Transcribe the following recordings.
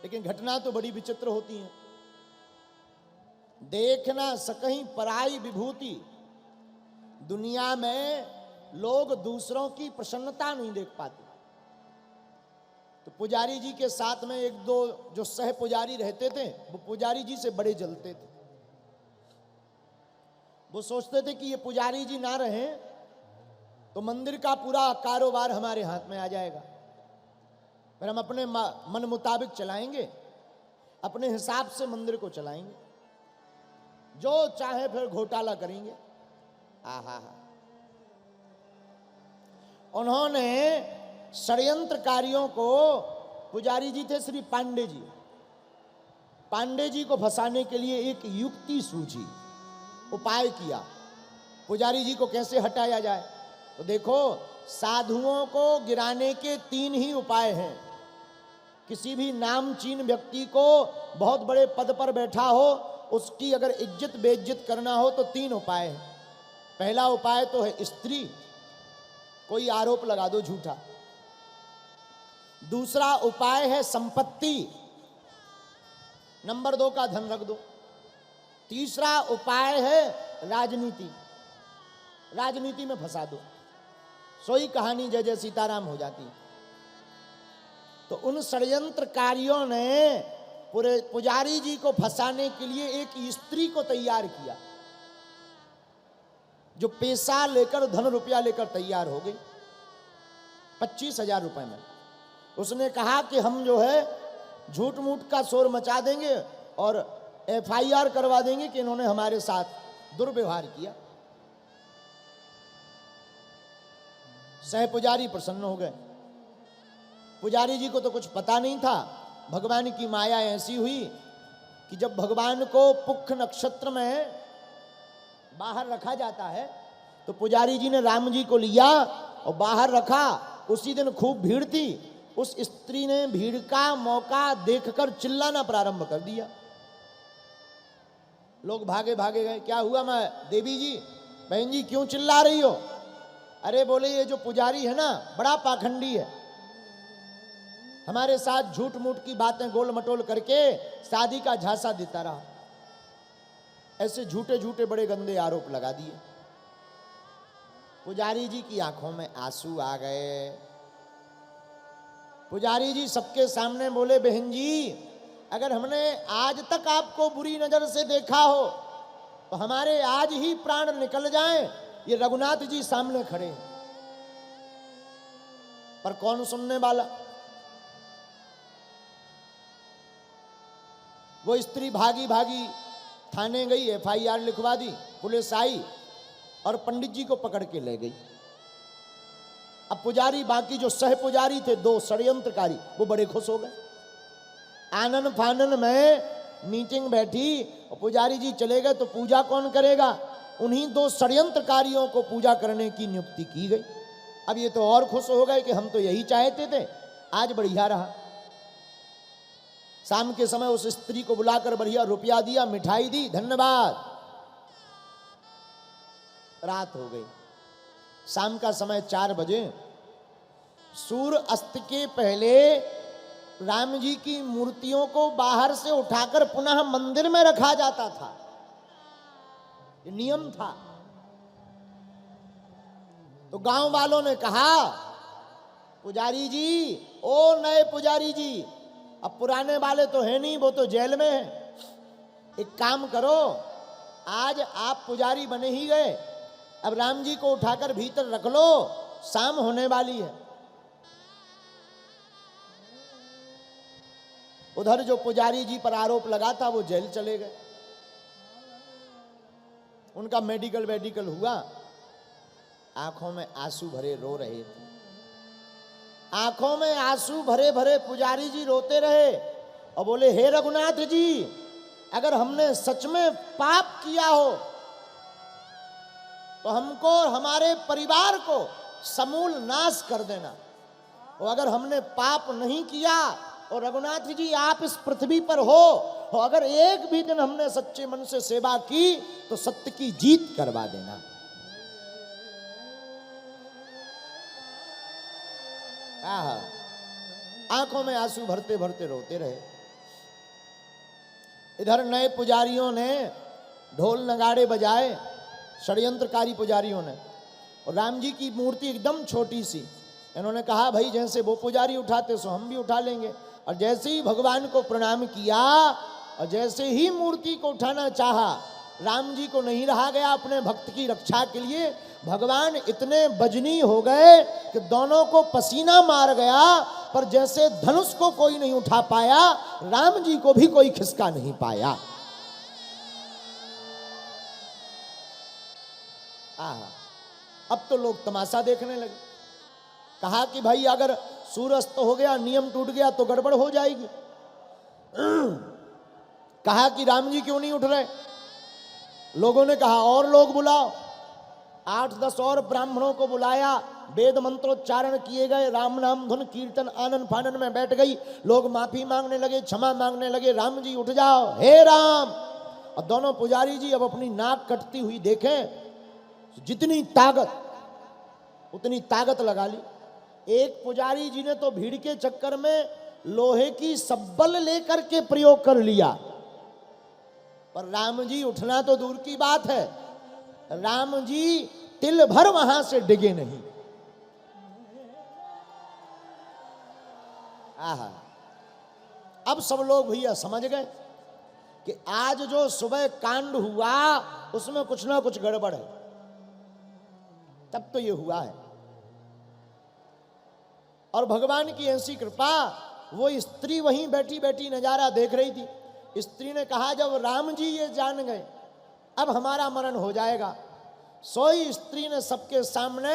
लेकिन घटना तो बड़ी विचित्र होती है। देखना सकहीं पराई विभूति, दुनिया में लोग दूसरों की प्रसन्नता नहीं देख पाते। तो पुजारी जी के साथ में एक दो जो सह पुजारी रहते थे, वो पुजारी जी से बड़े जलते थे। वो सोचते थे कि ये पुजारी जी ना रहे तो मंदिर का पूरा कारोबार हमारे हाथ में आ जाएगा, फिर हम अपने मन मुताबिक चलाएंगे, अपने हिसाब से मंदिर को चलाएंगे, जो चाहे फिर घोटाला करेंगे। आहा, उन्होंने षड्यंत्रकारियों को, पुजारी जी थे श्री पांडे जी, पांडे जी को फंसाने के लिए एक युक्ति सूझी, उपाय किया, पुजारी जी को कैसे हटाया जाए। तो देखो, साधुओं को गिराने के 3 ही उपाय हैं। किसी भी नामचीन व्यक्ति को, बहुत बड़े पद पर बैठा हो, उसकी अगर इज्जत बेइज्जत करना हो तो 3 उपाय हैं। पहला उपाय तो है स्त्री, कोई आरोप लगा दो झूठा। दूसरा उपाय है संपत्ति, नंबर 2 का धन रख दो। तीसरा उपाय है राजनीति, राजनीति में फंसा दो, सोई कहानी जय जय सीताराम हो जाती। तो उन षड्यंत्रकारियों ने पूरे पुजारी जी को फंसाने के लिए एक स्त्री को तैयार किया, जो पैसा लेकर, धन रुपया लेकर तैयार हो गई 25,000 रुपए में। उसने कहा कि हम जो है झूठ मूठ का शोर मचा देंगे और FIR करवा देंगे कि इन्होंने हमारे साथ दुर्व्यवहार किया। सह पुजारी प्रसन्न हो गए। पुजारी जी को तो कुछ पता नहीं था, भगवान की माया ऐसी हुई कि जब भगवान को पुख नक्षत्र में बाहर रखा जाता है तो पुजारी जी ने राम जी को लिया और बाहर रखा। उसी दिन खूब भीड़ थी, उस स्त्री ने भीड़ का मौका देखकर चिल्लाना प्रारंभ कर दिया। लोग भागे भागे गए, क्या हुआ मैं देवी जी, बहन जी क्यों चिल्ला रही हो? अरे बोले, ये जो पुजारी है ना बड़ा पाखंडी है, हमारे साथ झूठ मूठ की बातें गोल मटोल करके शादी का झांसा देता रहा। ऐसे झूठे झूठे बड़े गंदे आरोप लगा दिए। पुजारी जी की आंखों में आंसू आ गए। पुजारी जी सबके सामने बोले, बहन जी अगर हमने आज तक आपको बुरी नजर से देखा हो तो हमारे आज ही प्राण निकल जाएं। ये रघुनाथ जी सामने खड़े हैं, पर कौन सुनने वाला। वो स्त्री भागी भागी थाने गई, FIR लिखवा दी, पुलिस आई और पंडित जी को पकड़ के ले गई। अब पुजारी, बाकी जो सह पुजारी थे 2 षड्यंत्रकारी, वो बड़े खुश हो गए। आनन फानन में मीटिंग बैठी और पुजारी जी चले गए तो पूजा कौन करेगा? उन्हीं 2 षड्यंत्रकारियों को पूजा करने की नियुक्ति की गई। अब ये तो और खुश हो गए कि हम तो यही चाहते थे, आज बढ़िया रहा। शाम के समय उस स्त्री को बुलाकर बढ़िया रुपया दिया, मिठाई दी, धन्यवाद। रात हो गई, शाम का समय 4 बजे, सूर्य अस्त के पहले राम जी की मूर्तियों को बाहर से उठाकर पुनः मंदिर में रखा जाता था, ये नियम था। तो गांव वालों ने कहा, पुजारी जी, ओ नए पुजारी जी, अब पुराने वाले तो है नहीं, वो तो जेल में है। एक काम करो, आज आप पुजारी बने ही गए, अब राम जी को उठाकर भीतर रख लो, शाम होने वाली है। उधर जो पुजारी जी पर आरोप लगा था वो जेल चले गए। उनका मेडिकल हुआ, आंखों में आंसू भरे रो रहे थे। आंखों में आंसू भरे भरे पुजारी जी रोते रहे और बोले, हे रघुनाथ जी, अगर हमने सच में पाप किया हो तो हमको और हमारे परिवार को समूल नाश कर देना, और अगर हमने पाप नहीं किया और रघुनाथ जी आप इस पृथ्वी पर हो, और अगर एक भी दिन हमने सच्चे मन से सेवा की तो सत्य की जीत करवा देना। आंखों में आंसू भरते भरते रोते रहे। इधर नए पुजारियों ने ढोल नगाड़े बजाए, षड्यंत्रकारी पुजारियों ने, और राम जी की मूर्ति एकदम छोटी सी। इन्होंने कहा भाई जैसे वो पुजारी उठाते सो हम भी उठा लेंगे। और जैसे ही भगवान को प्रणाम किया और जैसे ही मूर्ति को उठाना चाहा, राम जी को नहीं रहा गया अपने भक्त की रक्षा के लिए। भगवान इतने बजनी हो गए कि दोनों को पसीना मार गया, पर जैसे धनुष को कोई नहीं उठा पाया, राम जी को भी कोई खिसका नहीं पाया। अब तो लोग तमाशा देखने लगे। कहा कि भाई अगर सूर्यास्त हो गया, नियम टूट गया तो गड़बड़ हो जाएगी। कहा कि राम जी क्यों नहीं उठ रहे? लोगों ने कहा और लोग बुलाओ। 8-10 और ब्राह्मणों को बुलाया, वेद मंत्रोच्चारण किए गए, राम नाम धुन कीर्तन आनन फानन में बैठ गई। लोग माफी मांगने लगे, क्षमा मांगने लगे, राम जी उठ जाओ, हे राम। और दोनों पुजारी जी अब अपनी नाक कटती हुई देखें, जितनी ताकत उतनी ताकत लगा ली। एक पुजारी जी ने तो भीड़ के चक्कर में लोहे की सब्बल लेकर के प्रयोग कर लिया, पर राम जी उठना तो दूर की बात है, राम जी तिल भर वहां से डिगे नहीं। आहा, अब सब लोग भैया समझ गए कि आज जो सुबह कांड हुआ उसमें कुछ ना कुछ गड़बड़ है। तब तो ये हुआ है। और भगवान की ऐसी कृपा, वो स्त्री वहीं बैठी बैठी नजारा देख रही थी। स्त्री ने कहा जब राम जी ये जान गए अब हमारा मरण हो जाएगा। सोई स्त्री ने सबके सामने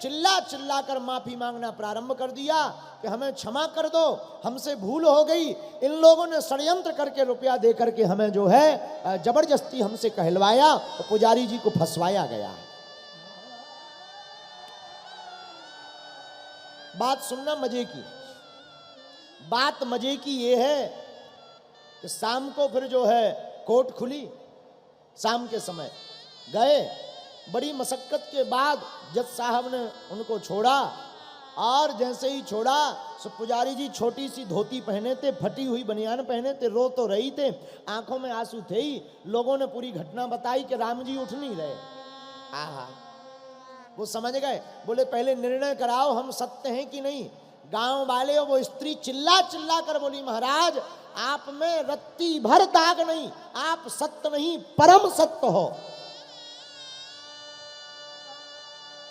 चिल्ला चिल्ला कर माफी मांगना प्रारंभ कर दिया कि हमें क्षमा कर दो, हमसे भूल हो गई। इन लोगों ने षड्यंत्र करके रुपया दे करके हमें जो है जबरदस्ती हमसे कहलवाया और पुजारी जी को फंसवाया गया। बात सुनना मजे की। बात मजे की ये है कि शाम को फिर जो है कोर्ट खुली। शाम के समय गए, बड़ी मशक्कत के बाद जज साहब ने उनको छोड़ा। और जैसे ही छोड़ा सो पुजारी जी छोटी सी धोती पहने थे, फटी हुई बनियान पहने थे, रो तो रही थे, आंखों में आंसू थे ही। लोगों ने पूरी घटना बताई कि राम जी उठ नहीं रहे। आहा, वो समझ गए, बोले पहले निर्णय कराओ हम सत्य हैं कि नहीं। गांव वाले वो स्त्री चिल्ला चिल्ला कर बोली महाराज आप में रत्ती भर दाग नहीं, आप सत्य नहीं परम सत्य हो।